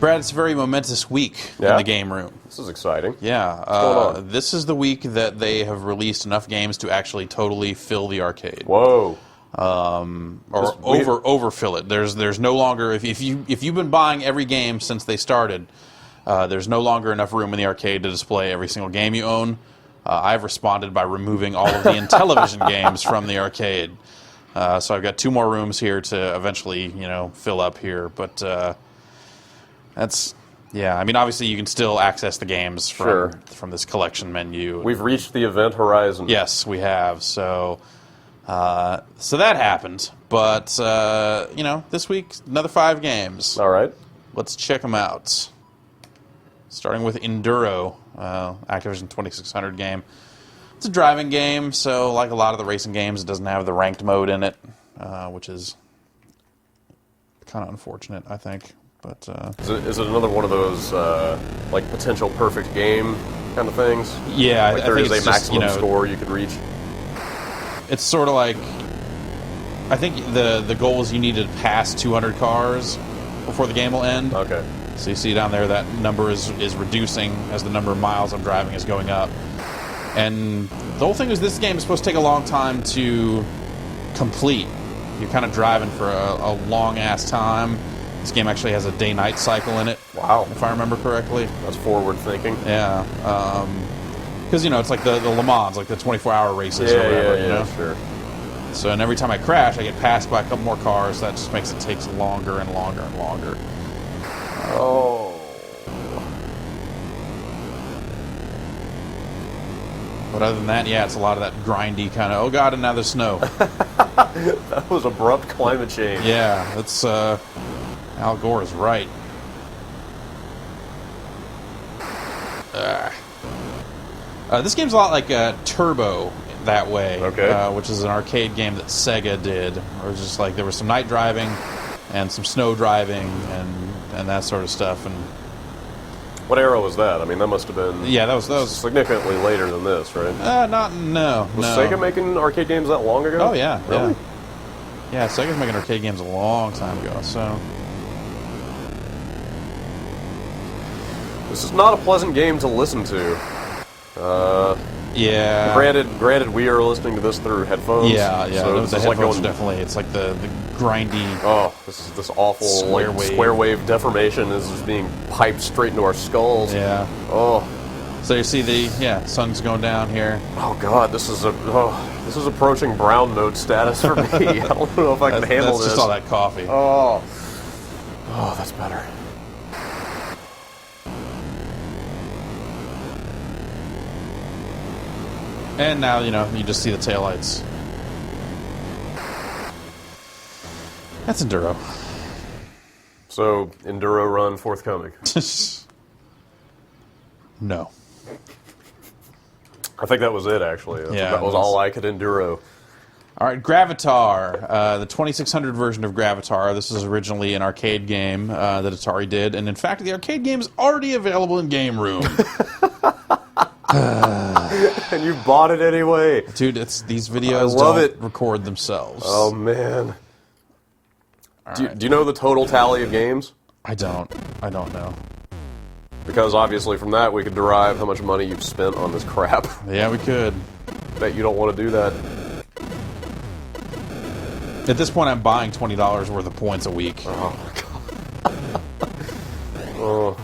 Brad, it's a very momentous week in the game room. This is exciting. Yeah. What's going on? This is the week that they have released enough games to actually totally fill the arcade. Whoa. Or overfill it. There's no longer, if you've been buying every game since they started, there's no longer enough room in the arcade to display every single game you own. I've responded by removing all of the Intellivision games from the arcade. So I've got 2 more rooms here to eventually, fill up here. But that's, yeah. I mean, obviously you can still access the games from this collection menu. We've reached the event horizon. Yes, we have. So that happened. But this week another 5 games. All right. Let's check them out. Starting with Enduro, Activision 2600 game. It's a driving game, so like a lot of the racing games, it doesn't have the ranked mode in it, which is kind of unfortunate, I think. But is it another one of those like potential perfect game kind of things? Yeah, like I there think is it's a maximum just, score you could reach. It's sort of like, I think the goal is you need to pass 200 cars before the game will end. Okay. So you see down there that number is reducing as the number of miles I'm driving is going up. And the whole thing is this game is supposed to take a long time to complete. You're kind of driving for a long-ass time. This game actually has a day-night cycle in it. Wow. If I remember correctly. That's forward thinking. Yeah. Because, it's like the Le Mans, like the 24-hour races or whatever, Yeah, sure. So, and every time I crash, I get passed by a couple more cars. That just makes it take longer and longer and longer. Oh. But other than that, yeah, it's a lot of that grindy kind of, oh god, and now there's snow. That was abrupt climate change. Yeah, that's, Al Gore is right. This game's a lot like Turbo that way, which is an arcade game that Sega did. Where it was just like there was some night driving and some snow driving and that sort of stuff. And what era was that? I mean, that must have been that was significantly later than this, right? No. Was Sega making arcade games that long ago? Oh yeah, really? Yeah, Sega's making arcade games a long time ago. So this is not a pleasant game to listen to. Yeah. Granted, we are listening to this through headphones. Yeah. So the headphones definitely. It's like the grindy. Oh, this awful square wave deformation is just being piped straight into our skulls. Yeah. Oh. So you see the sun's going down here. Oh God, this is approaching brown note status for me. I don't know if I can handle this. That's just all that coffee. Oh, that's better. And now, you just see the taillights. That's Enduro. So, Enduro run forthcoming. No. I think that was it, actually. That was all I could enduro. All right, Gravatar, the 2600 version of Gravatar. This is originally an arcade game that Atari did, and in fact, the arcade game is already available in Game Room. And you bought it anyway. Dude, these videos don't record themselves. Oh, man. Do you know the total tally of games? I don't know. Because obviously from that we could derive how much money you've spent on this crap. Yeah, we could. Bet you don't want to do that. At this point, I'm buying $20 worth of points a week. Oh, my God. Oh.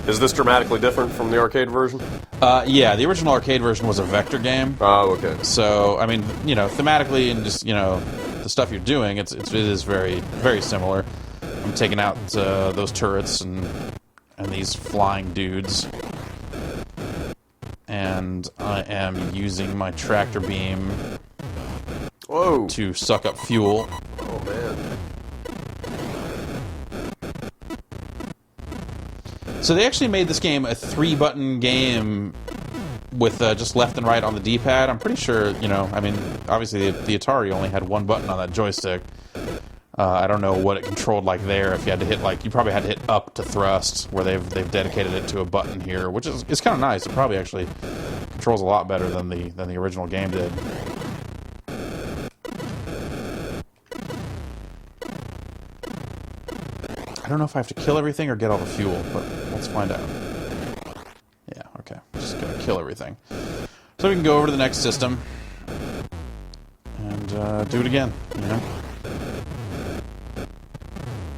Is this dramatically different from the arcade version? Yeah, the original arcade version was a vector game. Oh, okay. So, I mean, thematically and just, the stuff you're doing, it is very, very similar. I'm taking out those turrets and these flying dudes. And I am using my tractor beam to suck up fuel. Oh, man. So they actually made this game a 3-button game with just left and right on the D-pad. I'm pretty sure, obviously the Atari only had 1 button on that joystick. I don't know what it controlled like there. If you had to hit you probably had to hit up to thrust, where they've dedicated it to a button here, which is kind of nice. It probably actually controls a lot better than the original game did. I don't know if I have to kill everything or get all the fuel, but let's find out. Yeah, okay. Just gotta kill everything. So we can go over to the next system and do it again, you know?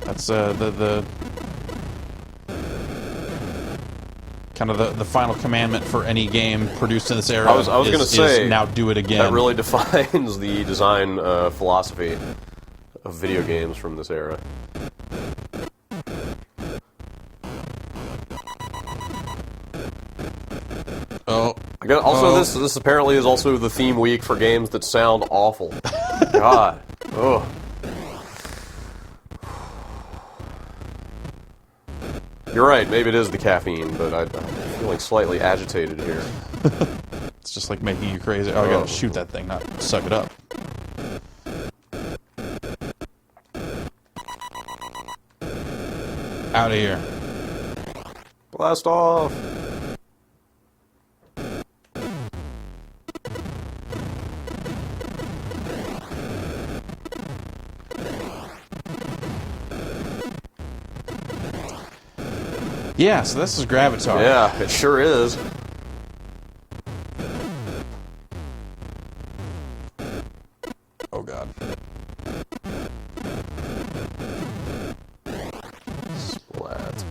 That's the kind of the final commandment for any game produced in this era. I was going to say, now do it again. That really defines the design philosophy of video games from this era. Oh. This apparently is also the theme week for games that sound awful. God. Ugh. You're right, maybe it is the caffeine, but I'm feeling slightly agitated here. It's just like making you crazy. Oh, I gotta shoot that thing, not suck it up. Out of here. Blast off! Yeah, so this is Gravatar. Yeah, it sure is. Oh god. Splat.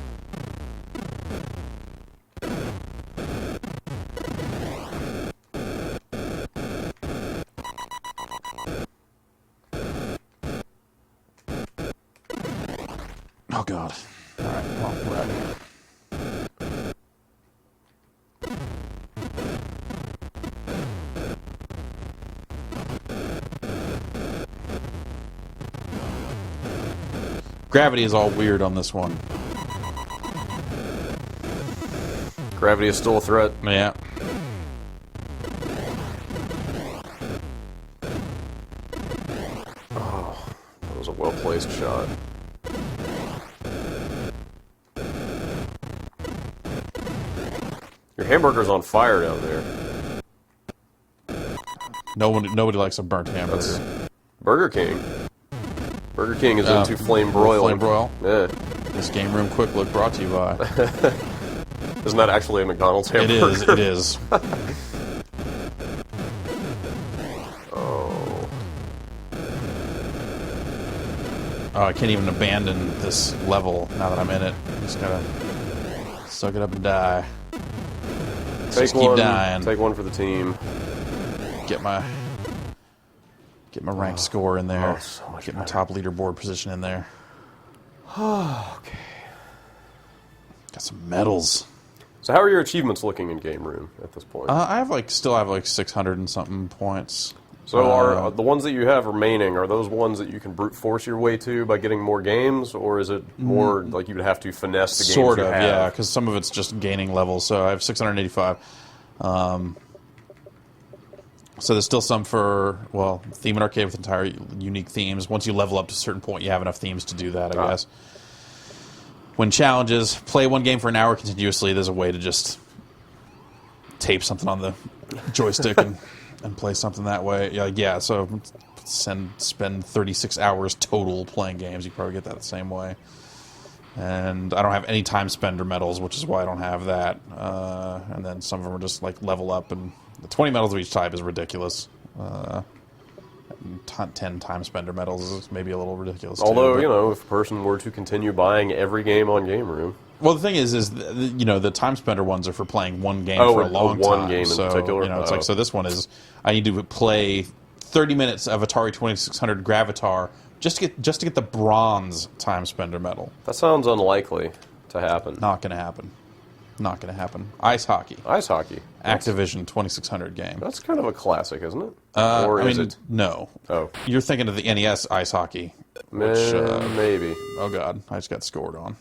Oh god. Alright, well, we're out of here. Gravity is all weird on this one. Gravity is still a threat. Yeah. Oh, that was a well-placed shot. Your hamburger's on fire down there. Nobody likes a burnt hamburger. That's Burger King. Burger King is into flame broiling. Flame broil. Yeah. This Game Room Quick Look brought to you by. Isn't that actually a McDonald's hamburger? It is. Oh. Oh, I can't even abandon this level now that I'm in it. I'm just gotta suck it up and die. Just keep dying. Take one for the team. Get my ranked score in there. Oh, so much Get my better. top leaderboard position in there. Okay. Got some medals. So how are your achievements looking in Game Room at this point? I still have like 600 and something points. So are the ones that you have remaining, are those ones that you can brute force your way to by getting more games, or is it more like you would have to finesse the games Sort you of, have? yeah, because some of it's just gaining levels. So I have 685. So there's still some for, well, Theme and Arcade with entire unique themes. Once you level up to a certain point, you have enough themes to do that, I guess. When challenges, play one game for an hour continuously, there's a way to just tape something on the joystick and play something that way. Yeah, so spend 36 hours total playing games. You probably get that the same way. And I don't have any time spender medals, which is why I don't have that. And then some of them are just like level up, and the 20 medals of each type is ridiculous. 10 time spender medals is maybe a little ridiculous. Although, too, you know, if a person were to continue buying every game on Game Room. Well, the thing is the time spender ones are for playing one game for a long time. One game in so, particular. You know, it's like, so this one is, I need to play 30 minutes of Atari 2600 Gravatar just to get the bronze time spender medal. That sounds unlikely to happen. Not going to happen. Not going to happen. Ice hockey. Ice hockey. Activision 2600 game. That's kind of a classic, isn't it? Or is it? No. Oh. You're thinking of the NES ice hockey. Which, maybe. Oh, God. I just got scored on.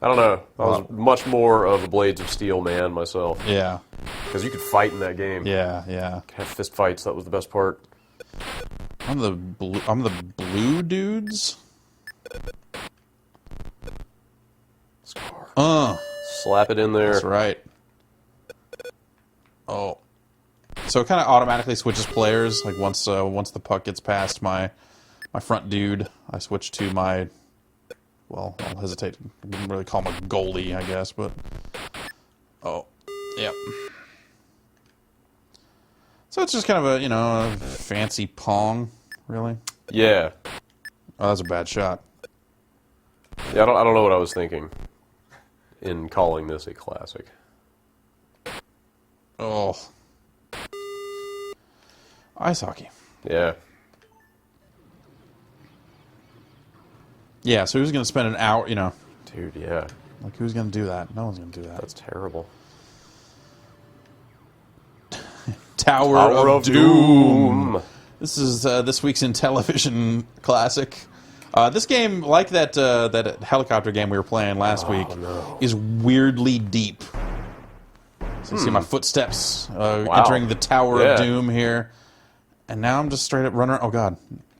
I don't know. I was much more of a Blades of Steel man myself. Yeah. Because you could fight in that game. Yeah. Have fist fights. That was the best part. I'm the blue dudes. Score. Slap it in there. That's right. Oh. So it kind of automatically switches players. Like once the puck gets past my front dude, I switch to my well, I'll hesitate. I wouldn't really call him a goalie, I guess, but... Oh, yep. So it's just kind of a fancy Pong, really. Yeah. Oh, that's a bad shot. Yeah, I don't know what I was thinking in calling this a classic. Oh. Ice hockey. Yeah. Yeah, so who's going to spend an hour, Dude, yeah. Like, who's going to do that? No one's going to do that. That's terrible. Tower of Doom. This is this week's Intellivision classic. This game, like that helicopter game we were playing last week, is weirdly deep. So you see my footsteps entering the Tower of Doom here. And now I'm just straight up running. Oh, God.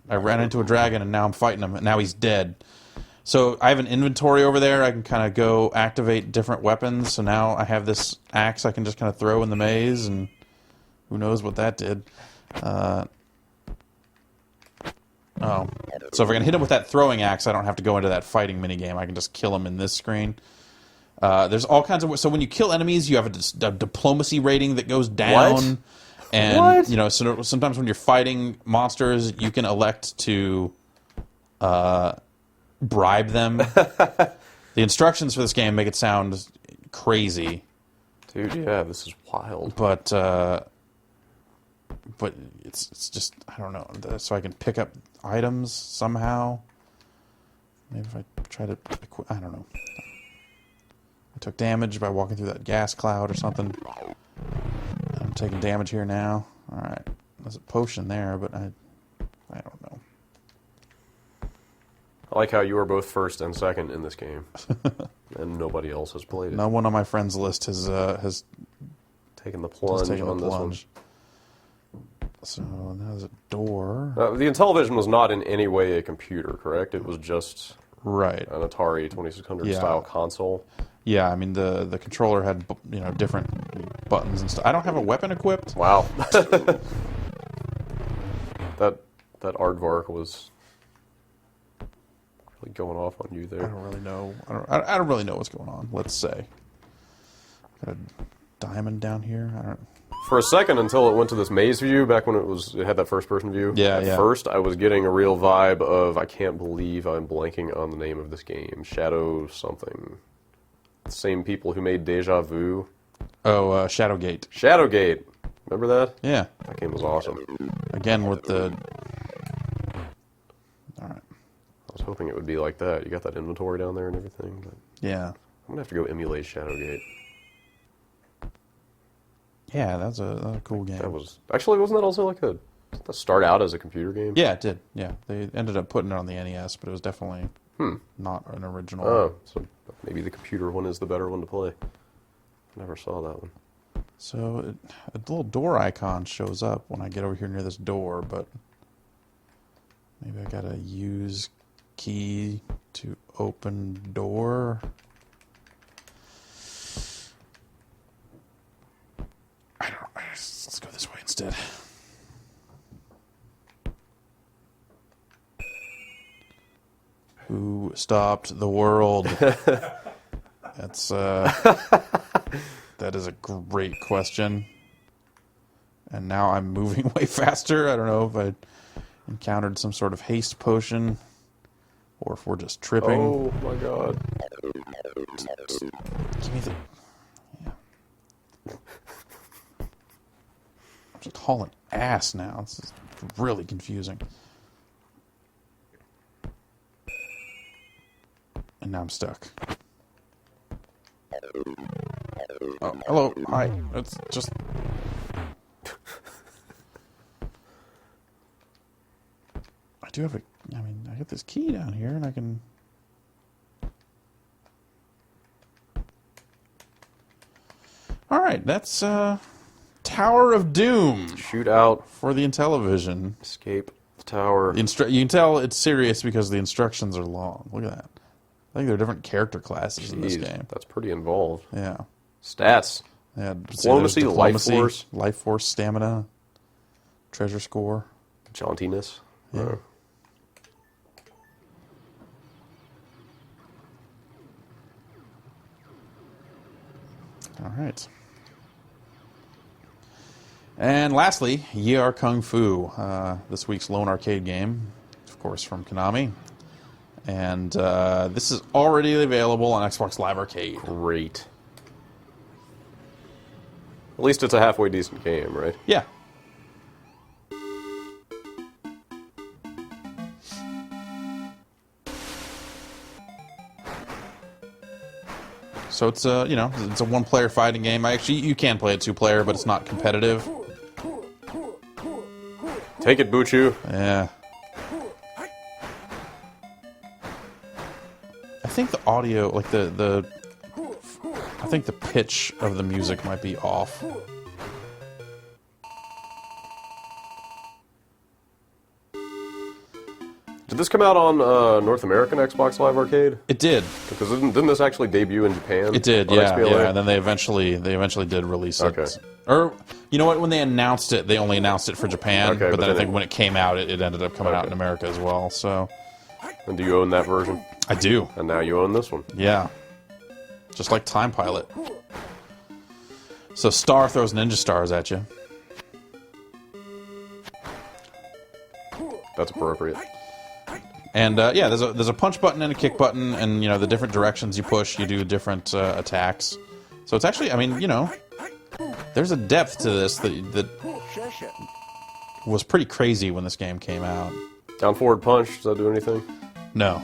I ran into a dragon, and now I'm fighting him, and now he's dead. So I have an inventory over there. I can kind of go activate different weapons. So now I have this axe I can just kind of throw in the maze, and who knows what that did. So if I can hit him with that throwing axe, I don't have to go into that fighting minigame. I can just kill him in this screen. There's all kinds of... So when you kill enemies, you have a diplomacy rating that goes down. What? And, so sometimes when you're fighting monsters, you can elect to bribe them. The instructions for this game make it sound crazy. Dude, yeah, this is wild. But it's just, I don't know. So I can pick up items somehow. Maybe if I try to... I don't know. I took damage by walking through that gas cloud or something. I'm taking damage here now. All right. There's a potion there, but I don't know. I like how you are both first and second in this game, and nobody else has played it. No one on my friends list has taken the plunge on this one. So now there's a door. The Intellivision was not in any way a computer, correct? It was just right an Atari 2600 style console. Yeah, I mean the controller had different buttons and stuff. I don't have a weapon equipped. Wow. that aardvark was really going off on you there. I don't really know. I don't really know what's going on. Let's say. Got a diamond down here. I don't. For a second, until it went to this maze view, back when it had that first-person view, at first I was getting a real vibe of, I can't believe I'm blanking on the name of this game, Shadow something. The same people who made Deja Vu. Oh, Shadowgate. Shadowgate. Remember that? Yeah. That game was awesome. Again with the... Alright. I was hoping it would be like that. You got that inventory down there and everything. But yeah. I'm going to have to go emulate Shadowgate. Yeah, that's a cool game. That was... Actually, wasn't that also like a... Did that start out as a computer game? Yeah, it did. Yeah. They ended up putting it on the NES, but it was definitely not an original. Oh, so maybe the computer one is the better one to play. Never saw that one. So a little door icon shows up when I get over here near this door, but maybe I gotta use key to open door. I don't know. Let's go this way instead. Who stopped the world? That's that is a great question. And now I'm moving way faster. I don't know if I encountered some sort of haste potion or if we're just tripping. Oh my god. Give me the... Yeah. I'm just hauling ass now. This is really confusing. And now I'm stuck. Oh, hello. Hi. It's just... I do have a... I mean, I got this key down here, and I can... Alright, that's, Tower of Doom. Shoot out. For the Intellivision. Escape the tower. You can tell it's serious because the instructions are long. Look at that. I think there are different character classes in this game. That's pretty involved. Yeah. Stats. Yeah. Diplomacy, life force, stamina, treasure score. Jauntiness. Yeah. right. And lastly, Ye Are Kung Fu, this week's lone arcade game, of course, from Konami. And this is already available on Xbox Live Arcade. Great. At least it's a halfway decent game, right? Yeah. So it's a, it's a one-player fighting game. Actually, you can play it two-player, but it's not competitive. Take it, Buchu. Yeah. I think the audio, like I think the pitch of the music might be off. Did this come out on North American Xbox Live Arcade? It did. Because didn't this actually debut in Japan? It did, yeah. And then they eventually did release it. Okay. Or, you know what? When they announced it, they only announced it for Japan. Okay, but then I think when it came out, it ended up coming out in America as well. So. And do you own that version? I do. And now you own this one. Yeah. Just like Time Pilot. So Star throws ninja stars at you. That's appropriate. And yeah, there's a punch button and a kick button, and the different directions you push, you do different attacks. So it's actually, there's a depth to this that was pretty crazy when this game came out. Down forward punch, does that do anything? No.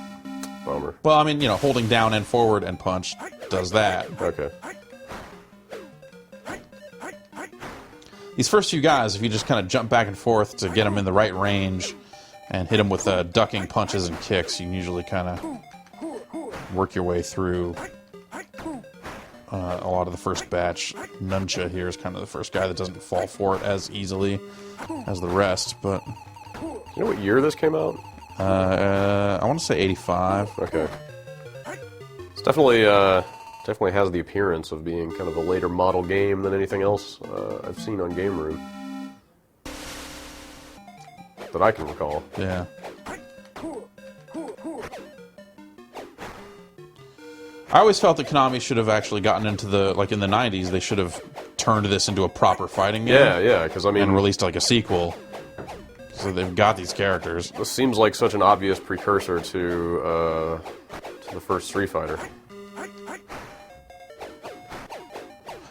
Bummer. Well, holding down and forward and punch does that. Okay. These first few guys, if you just kind of jump back and forth to get them in the right range and hit them with ducking punches and kicks, you can usually kind of work your way through a lot of the first batch. Nuncha here is kind of the first guy that doesn't fall for it as easily as the rest, but... You know what year this came out? I want to say 85. Okay. It's definitely has the appearance of being kind of a later model game than anything else I've seen on Game Room that I can recall. Yeah. I always felt that Konami should have actually gotten into in the 90s, they should have turned this into a proper fighting game. Yeah, because and released a sequel. So they've got these characters. This seems like such an obvious precursor to the first Street Fighter.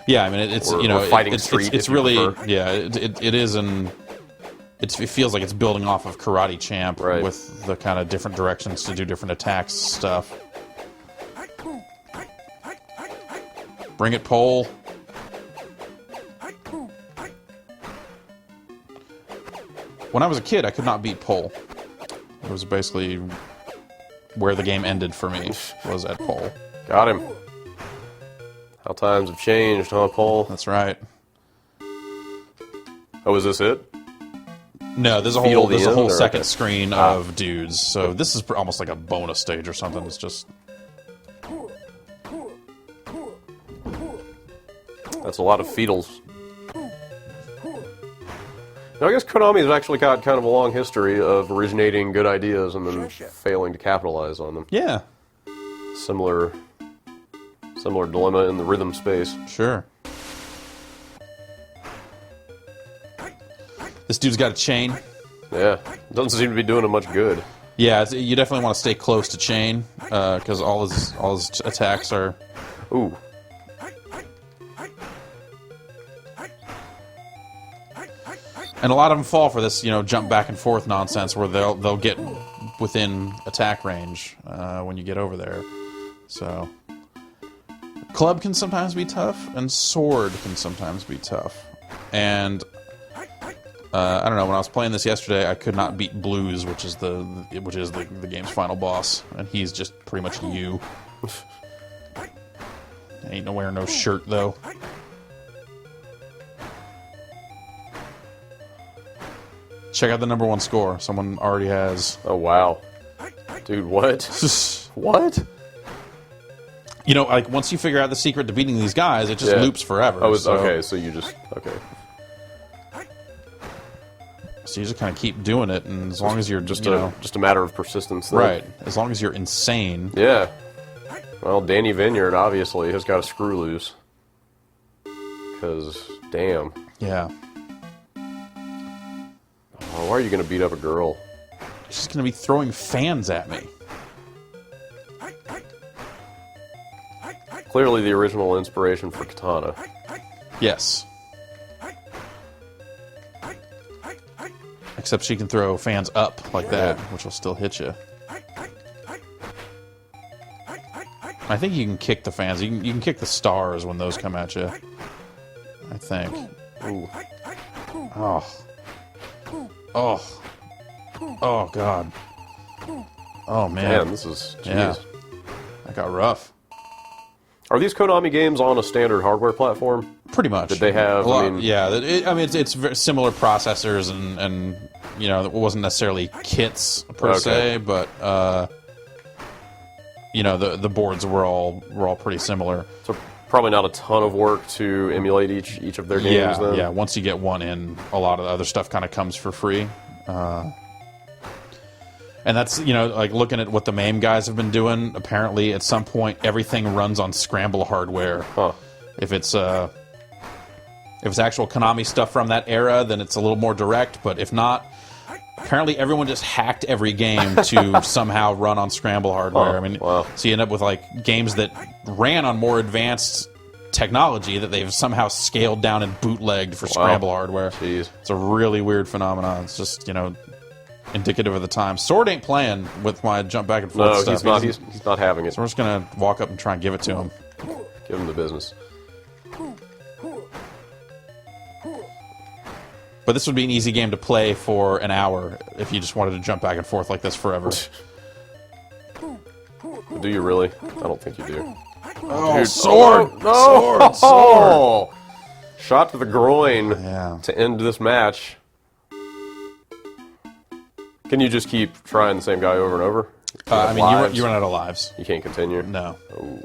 Yeah, it's Fighting Street. It's really it is it feels like it's building off of Karate Champ with the kind of different directions to do different attacks stuff. Bring it, pole. When I was a kid, I could not beat pole. It was basically where the game ended for me, was at pole. Got him. How times have changed, huh, Paul? That's right. Oh, is this it? No, there's a whole second screen of dudes. So this is almost like a bonus stage or something. It's just... That's a lot of feetles. Now, I guess Konami's actually got kind of a long history of originating good ideas and then failing to capitalize on them. Yeah. Similar dilemma in the rhythm space. Sure. This dude's got a chain. Yeah. Doesn't seem to be doing him much good. Yeah, you definitely want to stay close to chain, because all his attacks are... Ooh. And a lot of them fall for this, jump back and forth nonsense where they'll get within attack range when you get over there. So, club can sometimes be tough, and sword can sometimes be tough. And I don't know. When I was playing this yesterday, I could not beat Blues, which is the game's final boss, and he's just pretty much you. Ain't wearing no shirt though. Check out the #1 score. Someone already has. Oh, wow. Dude, what? What? Once you figure out the secret to beating these guys, it just loops forever. Oh, okay, so you just... Okay. So you just kind of keep doing it, and as long as you're just a matter of persistence. Then. Right. As long as you're insane. Yeah. Well, Danny Vineyard, obviously, has got a screw loose. because, damn. Yeah. Oh, why are you going to beat up a girl? She's going to be throwing fans at me. Clearly the original inspiration for Katana. Yes. Except she can throw fans up like that, which will still hit you. I think you can kick the fans. You can kick the stars when those come at you. I think. Ooh. Oh. Oh. Oh, God. Oh, man. Man, this is... Geez. Yeah. That got rough. Are these Konami games on a standard hardware platform? Pretty much. Did they have... it's very similar processors and you know, it wasn't necessarily kits per se, but you know, the boards were all pretty similar. So probably not a ton of work to emulate each of their games then? Yeah, once you get one in, a lot of the other stuff kind of comes for free. And that's, you know, like looking at what the MAME guys have been doing, apparently at some point everything runs on scramble hardware. Huh. If it's actual Konami stuff from that era, then it's a little more direct, but if not, apparently everyone just hacked every game to somehow run on scramble hardware. I mean, wow. So you end up with like games that ran on more advanced technology that they've somehow scaled down and bootlegged for scramble hardware. Jeez. It's a really weird phenomenon. It's just, you know, indicative of the time. Sword ain't playing with my jump back and forth stuff. No, he's not having it. So we're just going to walk up and try and give it to him. Give him the business. But this would be an easy game to play for an hour if you just wanted to jump back and forth like this forever. Do you really? I don't think you do. Oh, dude. sword! Oh, no! Sword! Shot to the groin to end this match. Can you just keep trying the same guy over and over? I mean, you run out of lives. You can't continue? No. Ooh.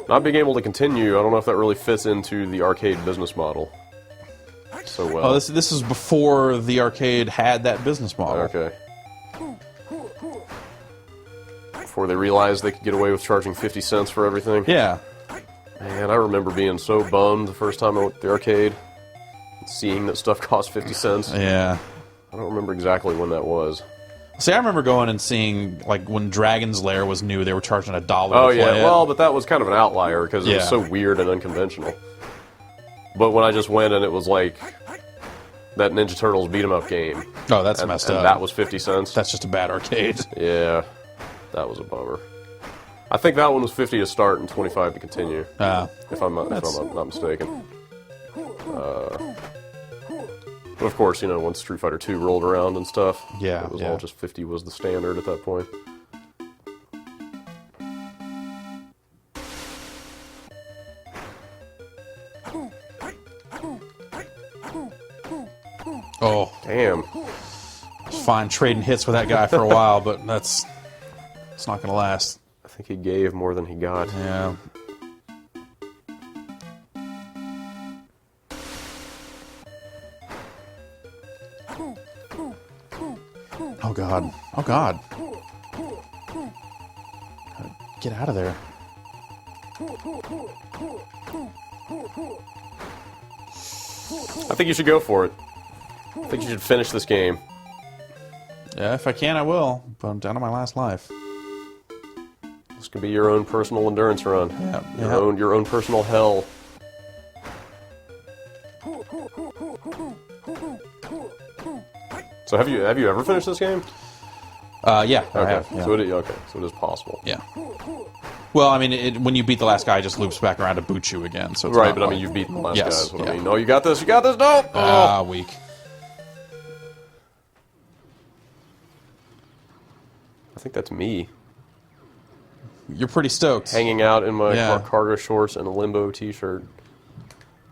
Not being able to continue, I don't know if that really fits into the arcade business model so well. Oh, this is before the arcade had that business model. Okay. Before they realized they could get away with charging 50 cents for everything. Yeah. Man, I remember being so bummed the first time I went to the arcade, seeing that stuff cost 50 cents. Yeah. I don't remember exactly when that was. See, I remember going and seeing, like, when Dragon's Lair was new, they were charging $1 to play it. Well, but that was kind of an outlier because it was so weird and unconventional. But when I just went and it was like that Ninja Turtles beat-em-up game. Oh, that's messed up. And that was 50 cents. That's just a bad arcade. Yeah, that was a bummer. I think that one was 50 to start and 25 to continue. If I'm not mistaken. But of course, you know, once Street Fighter 2 rolled around and stuff, it was all just 50 was the standard at that point. Oh. Damn. It's fine trading hits with that guy for a while, but it's not going to last. I think he gave more than he got. Yeah. Oh, God. Oh, God. Get out of there. I think you should go for it. I think you should finish this game. Yeah, if I can, I will. But I'm down to my last life. This could be your own personal endurance run. Yeah. Your own personal hell. So have you ever finished this game? Yeah. Okay. I have, yeah. So it is possible. Yeah. Well, I mean, when you beat the last guy, it just loops back around to boot you again. So it's right, not but I mean, you've beaten the last guy. That's what I mean. No, you got this. You got this. No. Weak. I think that's me. You're pretty stoked. Hanging out in my cargo shorts and a Limbo t-shirt.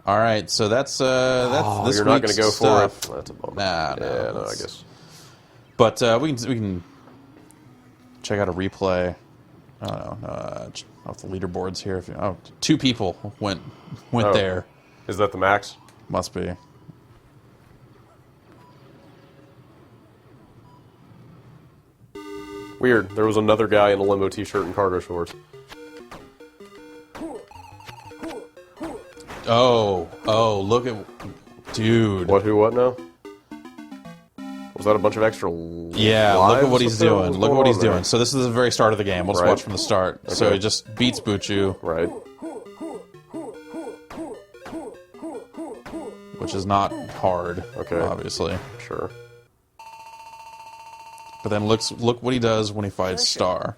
All right, so that's this you're not going to go stuff. for it. That's a bummer. No, I guess. But we can check out a replay. I don't know off the leaderboards here. If 2 people went there. Is that the max? Must be. Weird. There was another guy in a Limbo t-shirt and cargo shorts. Oh, look at... Dude. What now? Was that a bunch of extra Yeah, look at what he's doing. Look at what he's doing. So this is the very start of the game. Let's watch from the start. Okay. So he just beats Buchu. Right. Which is not hard, obviously. Sure. But then look what he does when he fights Star.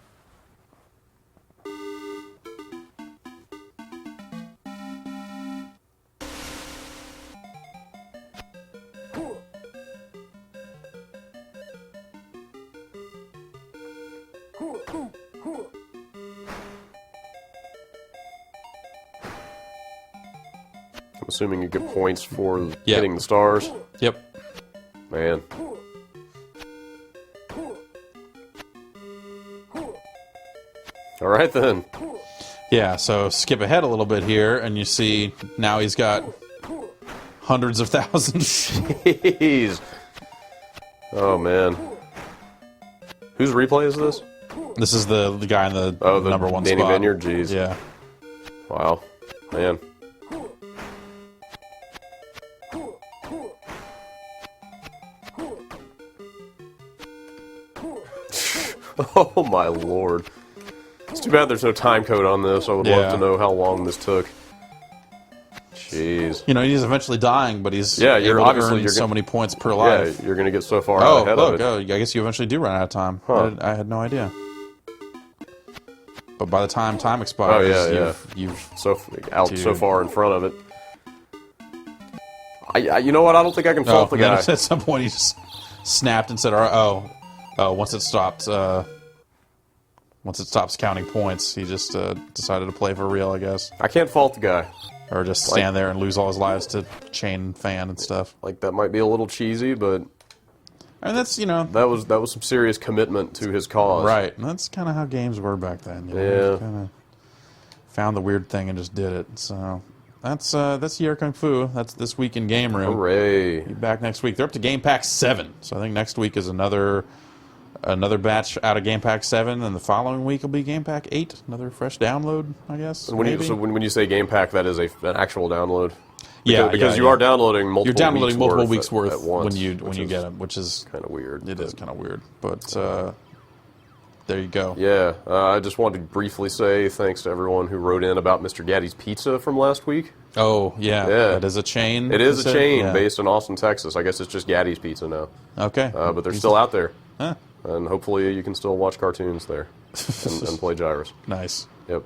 I'm assuming you get points for hitting the stars. Yep. Man. All right, then. Yeah, so skip ahead a little bit here, and you see now he's got hundreds of thousands. Jeez. Oh, man. Whose replay is this? This is the guy in the number one Danny spot. Vineyard, jeez. Yeah. Wow. Man. Oh, my Lord. It's too bad there's no time code on this. I would love to know how long this took. Jeez. You know, he's eventually dying, but he's you're obviously so many points per life. Yeah, you're going to get so far ahead of it. Oh, I guess you eventually do run out of time. Huh. I had no idea. But by the time time expires, you've so far in front of it. You know what? I don't think I can fault the guy. At some point, he just snapped and said, once it stops counting points, he just decided to play for real, I guess. I can't fault the guy. Or just stand there and lose all his lives to chain fan and stuff. Like, that might be a little cheesy, but... I mean, that's, you know... That was some serious commitment to his cause. Right. And that's kind of how games were back then. You know? Yeah. Just kind of found the weird thing and just did it. So, that's Year Kung Fu. That's This Week in Game Room. Hooray. Be back next week. They're up to Game Pack 7. So I think next week is another batch out of Game Pack 7, and the following week will be Game Pack 8. Another fresh download, I guess. And when you say Game Pack, that is an actual download? Because you are downloading multiple You're downloading multiple weeks worth at once, when you get them, which is kind of weird. It is kind of weird, but there you go. Yeah, I just wanted to briefly say thanks to everyone who wrote in about Mr. Gaddy's Pizza from last week. Oh, yeah. That is a chain? It is a chain based in Austin, Texas. I guess it's just Gaddy's Pizza now. Okay. But they're still out there. Huh. And hopefully you can still watch cartoons there and play gyros. Nice. Yep.